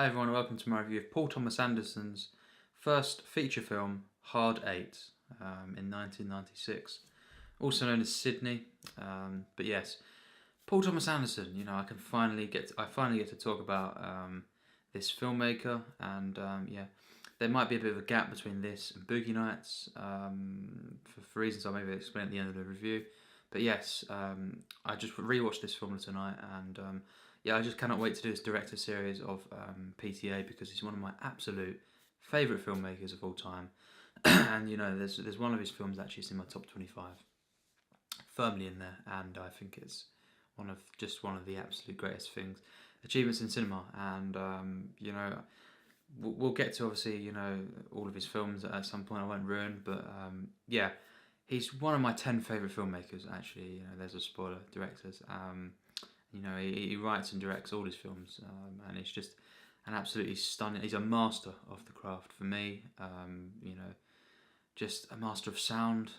Hi everyone, welcome to my review of Paul Thomas Anderson's first feature film, Hard Eight, in 1996, also known as Sydney. But yes, Paul Thomas Anderson. I finally get to talk about this filmmaker, and yeah, there might be a bit of a gap between this and Boogie Nights for reasons I'll maybe explain at the end of the review. But yes, I just rewatched this film tonight, and yeah, I just cannot wait to do this director series of PTA because he's one of my absolute favourite filmmakers of all time. And there's one of his films actually is in my top 25, firmly in there, and I think it's one of the absolute greatest achievements in cinema. And we'll get to obviously all of his films at some point. I won't ruin, but yeah, he's one of my 10 favourite filmmakers. Actually, there's a spoiler, directors. He writes and directs all his films, and it's just an absolutely stunning. He's a master of the craft for me. Just a master of sound.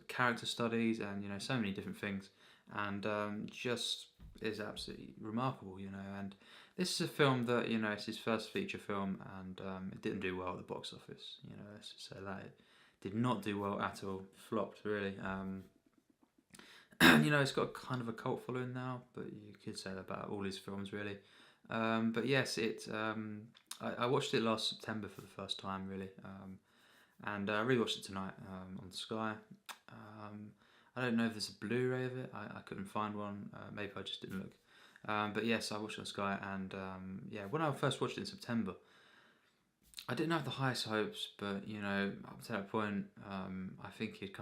Character studies, and so many different things, and just is absolutely remarkable. And this is a film that it's his first feature film, and it didn't do well at the box office. Let's just say that it did not do well at all. Flopped really. It's got kind of a cult following now, but you could say that about all his films, really. But yes, I watched it last September for the first time, really, and I rewatched it tonight on Sky. I don't know if there's a Blu-ray of it. I couldn't find one. Maybe I just didn't look. But yes, I watched it on Sky, and yeah, when I first watched it in September, I didn't have the highest hopes, but up to that point, I think it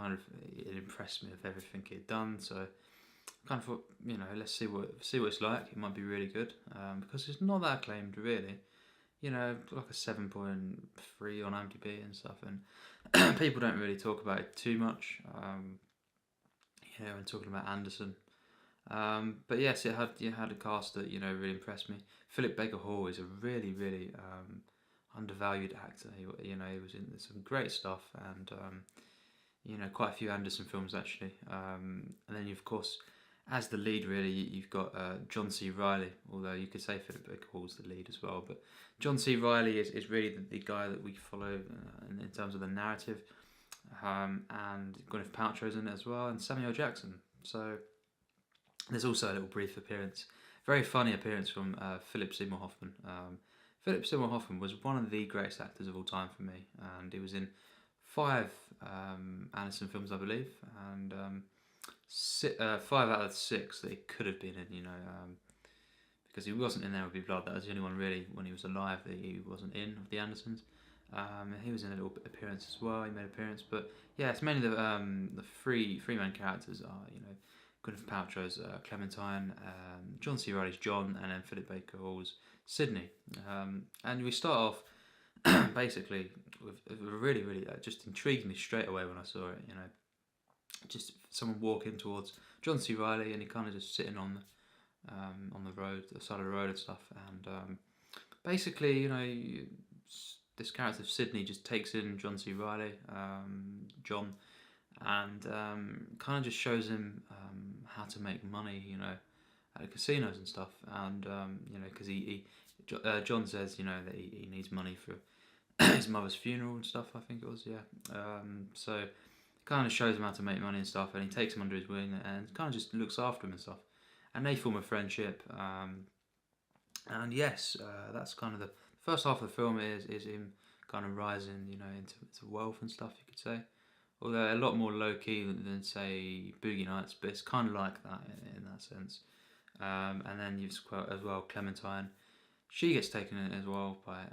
impressed me with everything he'd done. So I kind of thought, let's see what it's like. It might be really good, because it's not that acclaimed, really. Like a 7.3 on IMDb and stuff, and people don't really talk about it too much. When talking about Anderson. But yes, it had a cast that really impressed me. Philip Baker Hall is a really, really undervalued actor. He was in some great stuff, and quite a few Anderson films actually. And then of course, as the lead, really, you've got John C. Reilly. Although you could say Philip Baker Hall's the lead as well, but John C. Reilly is really the guy that we follow in terms of the narrative. And Gwyneth Paltrow's in it as well, and Samuel Jackson. So there's also a little brief appearance, very funny appearance from Philip Seymour Hoffman. Philip Seymour Hoffman was one of the greatest actors of all time for me, and he was in 5 Anderson films, I believe, and 5 out of 6 that he could have been in, because he wasn't in There Will Be Blood. That was the only one really when he was alive that he wasn't in, of the Andersons. He was in a little appearance as well. He made an appearance, but yeah, it's mainly the three main characters are Gwyneth Paltrow's Clementine, John C. Reilly's John, and then Philip Baker Hall's Sydney. And we start off basically with really, really just intrigued me straight away when I saw it. Just someone walking towards John C. Reilly, and he kind of just sitting on the road, the side of the road and stuff, and basically, this character of Sydney just takes in John C. Reilly, John, and kind of just shows him how to make money, at the casinos and stuff. And because John says that he needs money for his mother's funeral and stuff. I think it was, yeah. So kind of shows him how to make money and stuff, and he takes him under his wing and kind of just looks after him and stuff. And they form a friendship. And yes, that's kind of the first half of the film is him kind of rising, into wealth and stuff, you could say. Although a lot more low key than say Boogie Nights, but it's kind of like that in that sense. And then you've got as well Clementine. She gets taken in as well by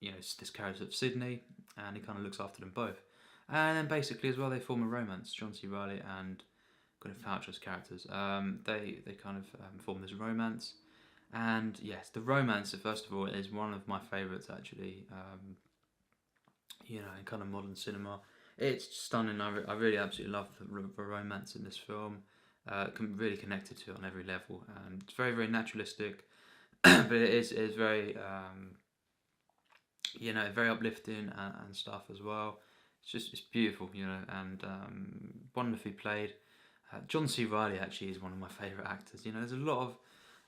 this character of Sydney, and he kind of looks after them both. And then basically as well they form a romance. John C. Reilly and Gwyneth Paltrow's characters. They kind of form this romance. And yes, the romance, first of all, is one of my favourites actually. In kind of modern cinema, it's stunning. I really absolutely love the romance in this film. Really connected to it on every level, and it's very, very naturalistic, but it is very very uplifting and stuff as well. It's beautiful, and wonderfully played. John C. Reilly actually is one of my favourite actors. There's a lot of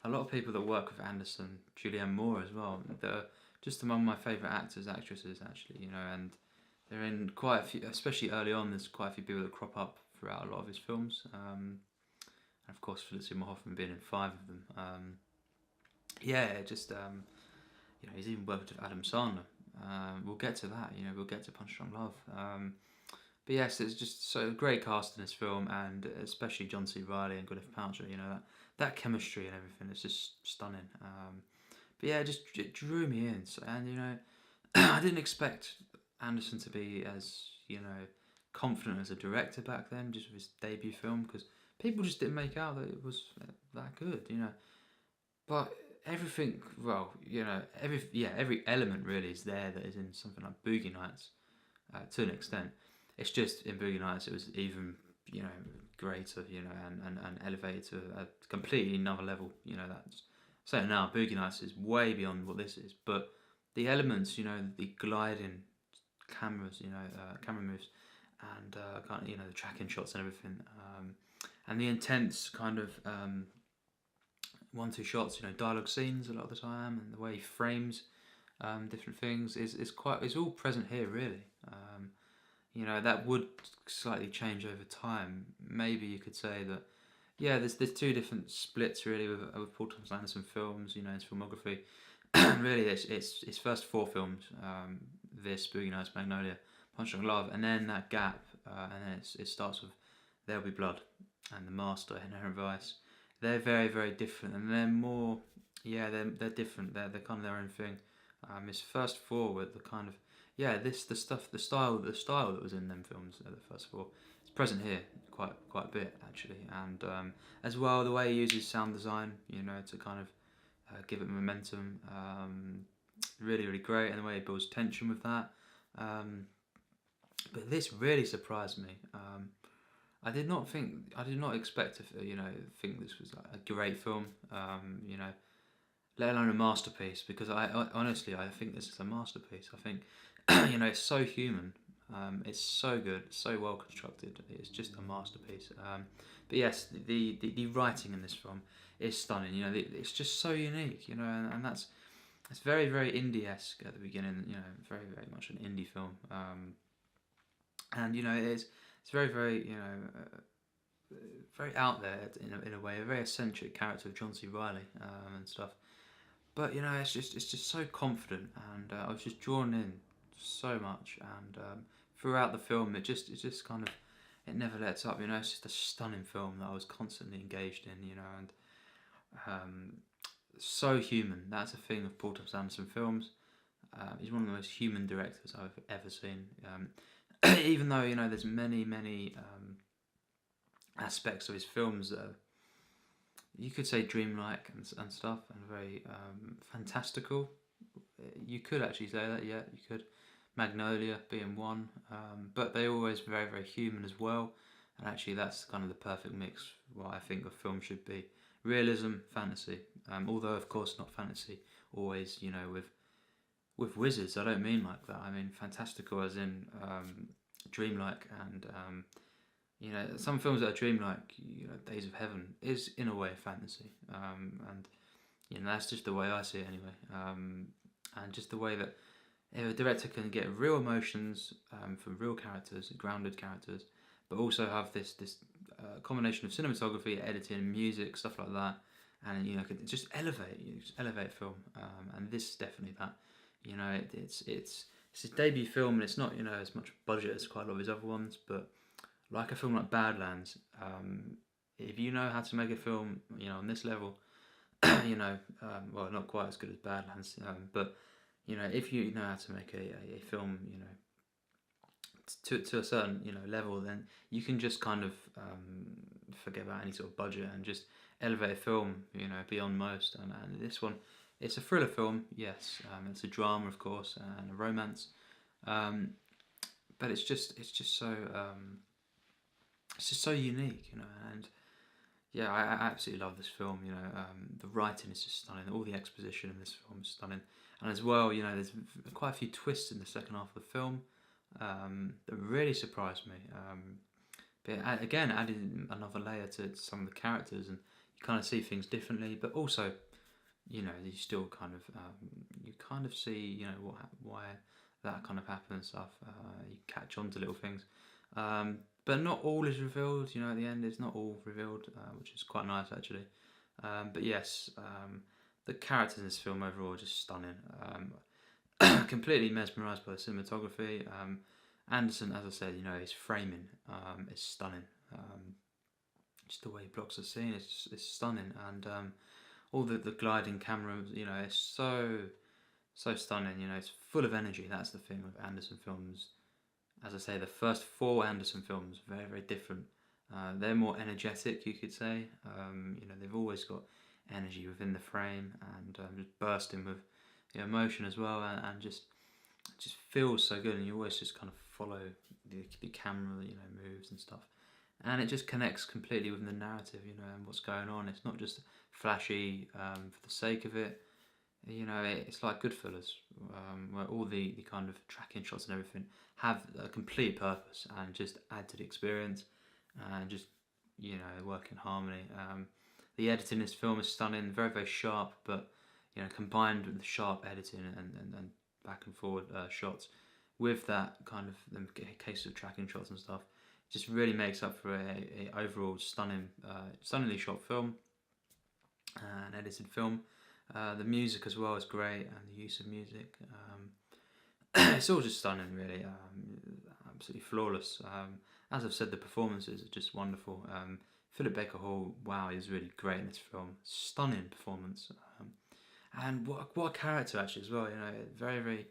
a lot of people that work with Anderson, Julianne Moore as well, they're just among my favourite actors, actresses actually, you know, and they're in quite a few, especially early on. There's quite a few people that crop up throughout a lot of his films, and of course Seymour Hoffman being in 5 of them. Yeah, just you know, he's even worked with Adam Sandler. We'll get to that, you know, we'll get to Punch Drunk Love. But yes, it's just so great cast in this film, and especially John C. Reilly and Gwyneth Paltrow. You know, that chemistry and everything is just stunning. But yeah, it drew me in, and you know, I didn't expect Anderson to be as, you know, confident as a director back then, just with his debut film, because people just didn't make out that it was that good, you know. But everything, well, you know, every element really is there that is in something like Boogie Nights, to an extent. It's just in Boogie Nights it was even, you know, greater, you know, and elevated to a completely another level. You know, that's so now Boogie Nights is way beyond what this is. But the elements, you know, the gliding cameras, you know, camera moves, and kind of, you know, the tracking shots and everything, and the intense kind of 1-2 shots, you know, dialogue scenes a lot of the time, and the way he frames different things is quite, it's all present here really. You know, that would slightly change over time. Maybe you could say that, yeah, there's 2 different splits really with Paul Thomas Anderson films, you know, his filmography. Really, it's his first 4 films, this, Boogie Nights, Magnolia, Punch Drunk Love, and then that gap, and then it starts with There'll Be Blood and The Master, Inherent Vice. They're very, very different, and they're more, yeah, they're different. They're kind of their own thing. His first 4 were the kind of, yeah, the style that was in them films, the first 4, it's present here quite a bit actually, and as well the way he uses sound design, you know, to kind of give it momentum, really, really great, and the way he builds tension with that. But this really surprised me. I did not expect to, you know, think this was a great film, you know, let alone a masterpiece, because I honestly, I think this is a masterpiece. I think, you know, it's so human, it's so good, so well constructed, it's just a masterpiece. But yes, the writing in this film is stunning, you know, it's just so unique, you know, and it's very, very indie-esque at the beginning, you know, very, very much an indie film. And you know, it's very, very, you know, very out there in a way, a very eccentric character of John C. Reilly, and stuff. But you know, it's just so confident, and I was just drawn in so much, and throughout the film, it's just kind of, it never lets up. You know, it's just a stunning film that I was constantly engaged in. You know, and so human. That's a thing of Paul Thomas Anderson films. He's one of the most human directors I've ever seen. Even though, you know, there's many aspects of his films that are, you could say, dreamlike and stuff, and very fantastical. You could actually say that, yeah, you could. Magnolia being one, but they're always very, very human as well, and actually that's kind of the perfect mix, what I think a film should be. Realism, fantasy, although of course not fantasy always, you know, with wizards. I don't mean like that. I mean fantastical as in dreamlike, and you know, some films that are dreamlike, you know, Days of Heaven is in a way fantasy, and you know, that's just the way I see it anyway, and just the way that a director can get real emotions from real characters, grounded characters, but also have this combination of cinematography, editing, music, stuff like that, and you know, can just elevate film, and this is definitely that. You know, it's his debut film, and it's not, you know, as much budget as quite a lot of his other ones, but like a film like Badlands, if you know how to make a film, you know, on this level, you know, well, not quite as good as Badlands, but you know, if you know how to make a film, you know, to a certain, you know, level, then you can just kind of forget about any sort of budget and just elevate a film, you know, beyond most. And this one, it's a thriller film, yes. It's a drama, of course, and a romance, but it's just so it's just so unique, you know. And yeah, I absolutely love this film. You know, the writing is just stunning. All the exposition in this film is stunning, and as well, you know, there's quite a few twists in the second half of the film that really surprised me. But again, added another layer to some of the characters, and you kind of see things differently, but also, you still kind of you kind of see, why that kind of happens and stuff. You catch on to little things, but not all is revealed. At the end, it's not all revealed, which is quite nice actually. But yes, the characters in this film overall are just stunning. Completely mesmerised by the cinematography. Anderson, as I said, his framing is stunning. Just the way he blocks the scene is stunning, and all the gliding camera, it's so stunning. It's full of energy. That's the thing with Anderson films. As I say, the first four Anderson films very very different. They're more energetic, you could say. They've always got energy within the frame and just bursting with emotion as well, and just it just feels so good, and you always just kind of follow the camera, moves and stuff, and it just connects completely with the narrative, and what's going on. It's not just flashy for the sake of it. It's like Goodfellas, where all the kind of tracking shots and everything have a complete purpose and just add to the experience and just work in harmony. The editing in this film is stunning, very very sharp, but combined with the sharp editing and back and forward shots with that kind of the case of tracking shots and stuff, it just really makes up for a overall stunningly shot film, an edited film. The music as well is great, and the use of music. It's all just stunning, really. Absolutely flawless. As I've said, the performances are just wonderful. Philip Baker Hall, wow, he's really great in this film. Stunning performance. And what a character actually as well. Very very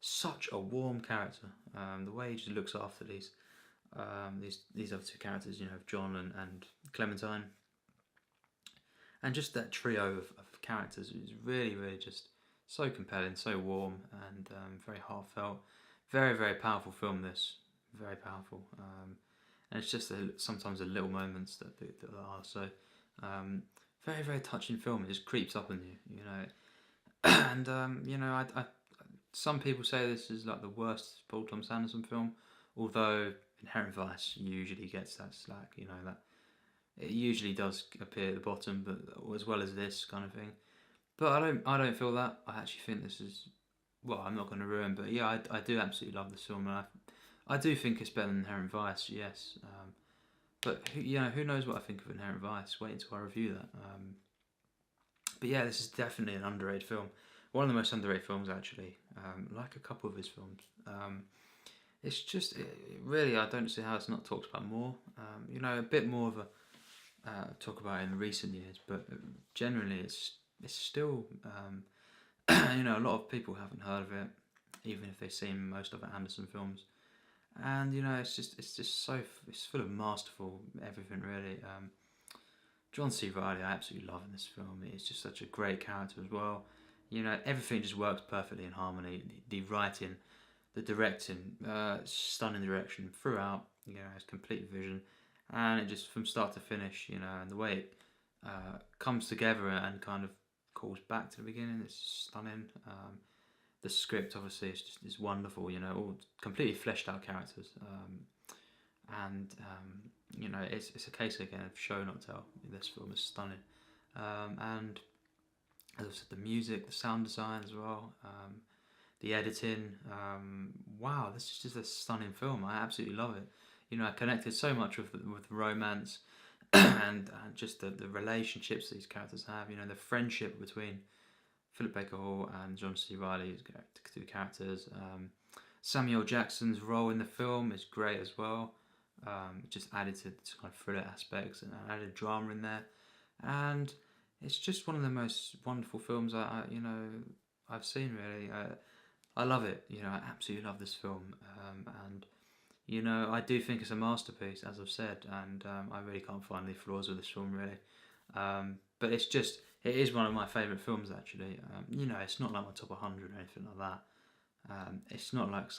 such a warm character. The way he just looks after these other two characters, John and Clementine, and just that trio of characters is really really just so compelling, so warm, and very heartfelt. Very very powerful film. This very powerful. And it's just sometimes the little moments that are so very very touching film. It just creeps up on you, and I some people say this is like the worst Paul Thomas Anderson film, although Inherent Vice usually gets that slack. That it usually does appear at the bottom, but as well as this kind of thing. But I don't feel that. I actually think this is, well, I'm not going to ruin, but yeah, I do absolutely love this film, and I do think it's better than Inherent Vice, yes. But who knows what I think of Inherent Vice? Wait until I review that. But yeah, this is definitely an underrated film. One of the most underrated films, actually. Like a couple of his films. It's just really, I don't see how it's not talked about more. A bit more of a talk about it in recent years, but generally it's still a lot of people haven't heard of it, even if they've seen most of Anderson films. And it's just so it's full of masterful everything, really. John C. Reilly, I absolutely love in this film. He's just such a great character as well. Everything just works perfectly in harmony. The writing, the directing, stunning direction throughout. His complete vision, and it just from start to finish. And the way it comes together and kind of calls back to the beginning, it's stunning. The script obviously is wonderful. All completely fleshed out characters, and it's a case again of show not tell. This film is stunning, and as I said, the music, the sound design as well, the editing. Wow, this is just a stunning film. I absolutely love it. I connected so much with the romance and just the relationships these characters have. The friendship between Philip Baker Hall and John C. Reilly's two characters. Samuel Jackson's role in the film is great as well. Just added to kind of thriller aspects and added drama in there, and it's just one of the most wonderful films I've seen, really. I love it. I absolutely love this film, and I do think it's a masterpiece, as I've said, and I really can't find any flaws with this film, really. But it is one of my favourite films, actually. It's not like my top 100 or anything like that. It's not like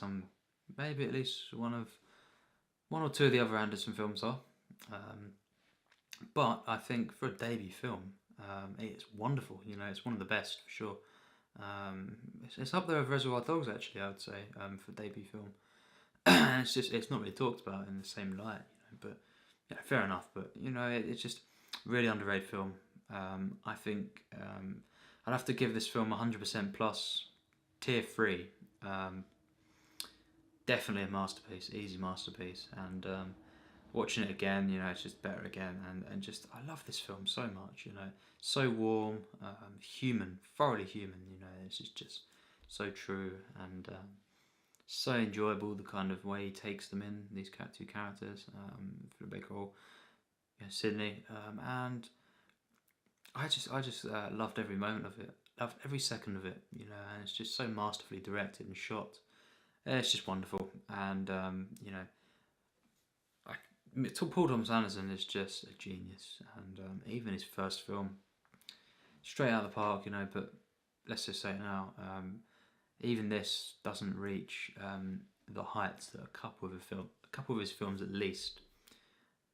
maybe at least one or two of the other Anderson films are. But I think for a debut film, it's wonderful. It's one of the best for sure. It's up there with Reservoir Dogs, actually, I would say, for debut film. And it's not really talked about in the same light, but yeah, fair enough. But it's just really underrated film. I think I'd have to give this film 100% plus, tier 3. Definitely a masterpiece, easy masterpiece, and watching it again, it's just better again, and just I love this film so much, so warm, human, thoroughly human, it's just so true, and so enjoyable the kind of way he takes them in, these two characters, Philip Baker Hall, Sydney, and I just loved every moment of it, loved every second of it, and it's just so masterfully directed and shot. It's just wonderful, and Paul Thomas Anderson is just a genius, and even his first film, straight out of the park, But let's just say it now, even this doesn't reach the heights that a couple of his films at least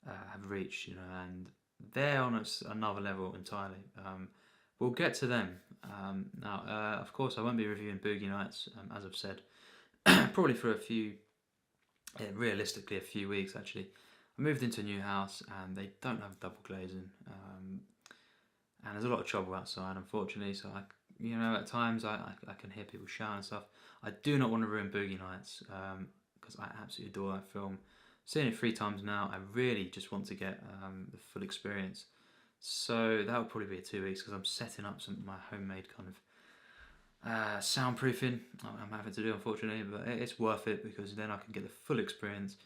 have reached, and they're on another level entirely. We'll get to them now. Of course, I won't be reviewing Boogie Nights, as I've said, probably for realistically a few weeks actually. I moved into a new house and they don't have double glazing, and there's a lot of trouble outside, unfortunately. So at times I can hear people shouting and stuff. I do not want to ruin Boogie Nights because I absolutely adore that film. Seen it 3 times now. I really just want to get the full experience. So that will probably be 2 weeks because I'm setting up my homemade kind of soundproofing I'm having to do, unfortunately, but it's worth it because then I can get the full experience.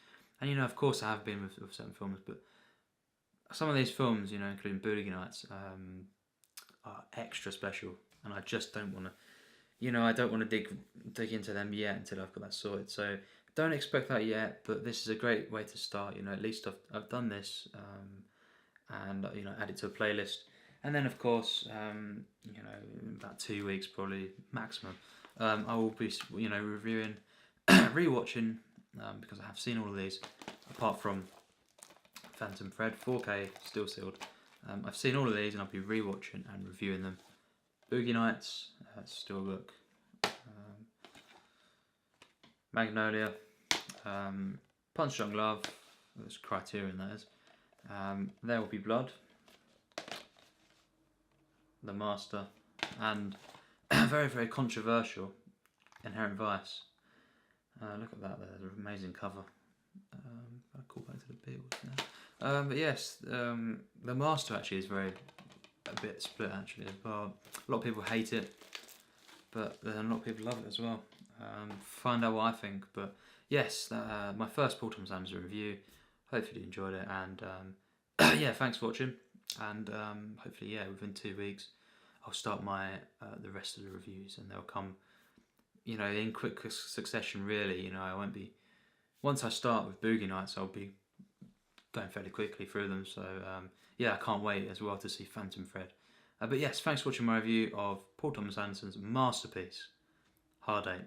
And of course I have been with certain films, but some of these films, including Boogie Nights, are extra special, and I just don't want to, I don't want to dig into them yet until I've got that sorted. So don't expect that yet, but this is a great way to start. At least I've done this, and add it to a playlist. And then, of course, in about 2 weeks, probably maximum, I will be, reviewing, rewatching, because I have seen all of these, apart from Phantom Thread, 4K, still sealed. I've seen all of these, and I'll be rewatching and reviewing them. Boogie Nights, still a look. Magnolia, Punch Drunk Love, that's Criterion, that is. There Will Be Blood, The Master, and very, very controversial Inherent Vice. Look at that, there's an amazing cover. I'll call back to the Beatles now. But yes, The Master actually is a bit split actually. Well, a lot of people hate it, but a lot of people love it as well. Find out what I think. But yes, my first Paul Thomas Anderson review. Hopefully you enjoyed it, and yeah, thanks for watching. And hopefully, within 2 weeks, I'll start the rest of the reviews, and they'll come, in quick succession. Really, I won't be. Once I start with Boogie Nights, I'll be going fairly quickly through them. So I can't wait as well to see Phantom Thread. But yes, thanks for watching my review of Paul Thomas Anderson's masterpiece, Hard Eight.